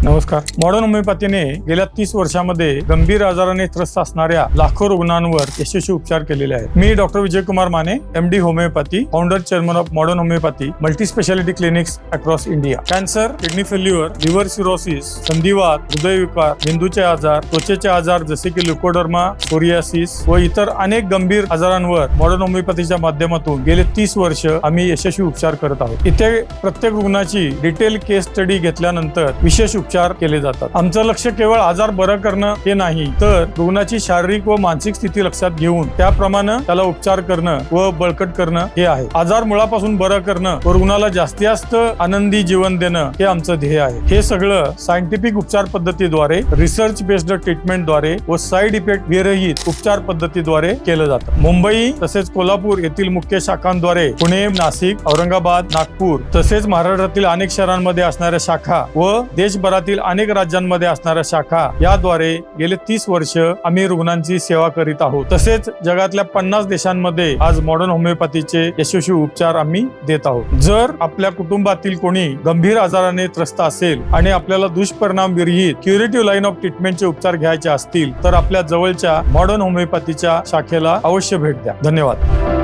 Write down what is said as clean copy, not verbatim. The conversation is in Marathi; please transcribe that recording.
नमस्कार. मॉडर्न होमिओपॅथीने गेल्या 30 वर्षांमध्ये गंभीर आजाराने त्रस्त असणाऱ्या लाखो रुग्णांवर यशस्वी उपचार केलेले आहेत. मी doctor Vijay Kumar Mane, MD homeopathy, founder chairman of modern homeopathy, multi speciality clinics across India. Cancer, kidney failure, liver cirrhosis, संधिवात, हृदयविकार, मेंदूचे आजार, त्वचेचे आजार जसे की ल्युकोडर्मा, सोरियासिस व इतर अनेक गंभीर आजारांवर मॉडर्न होमिओपॅथीच्या माध्यमातून गेले 30 वर्ष आम्ही यशस्वी उपचार करत आहोत. इथे प्रत्येक रुग्णाची डिटेल केस स्टडी घेतल्यानंतर विशेष उपचार केले जातात. आमचं लक्ष केवळ आजार बरं करणं हे नाही, तर रुग्णाची शारीरिक व मानसिक स्थिती लक्षात घेऊन त्याप्रमाणे त्याला उपचार करणं व बळकट करणं हे आहे. आजार मुळापासून बरं करणं व रुग्णाला जास्तीत जास्त आनंदी जीवन देणं हे आमचं ध्येय आहे. हे सगळं सायंटिफिक उपचार पद्धतीद्वारे, रिसर्च बेस्ड ट्रीटमेंटद्वारे व साईड इफेक्ट विरहित उपचार पद्धतीद्वारे केलं जातं. मुंबई तसेच कोल्हापूर येथील मुख्य शाखांद्वारे पुणे, नाशिक, औरंगाबाद, नागपूर तसेच महाराष्ट्रातील अनेक शहरांमध्ये असणाऱ्या शाखा व देशभरातील अनेक राज्यांमध्ये असणाऱ्या शाखा याद्वारे गेले 30 वर्ष आम्ही रुग्णांची सेवा करीत आहोत. तसेच जगातल्या 50 देशांमध्ये आज मॉडर्न होमिओपॅथीचे यशस्वी उपचार आम्ही देत आहोत. जर आपल्या कुटुंबातील कोणी गंभीर आजाराने त्रस्त असेल आणि आपल्याला दुष्परिणाम विरहित क्युरेटिव्ह लाईन ऑफ ट्रीटमेंटचे उपचार घ्यायचे असतील तर आपल्या जवळच्या मॉडर्न होमिओपॅथीच्या शाखेला अवश्य भेट द्या. धन्यवाद.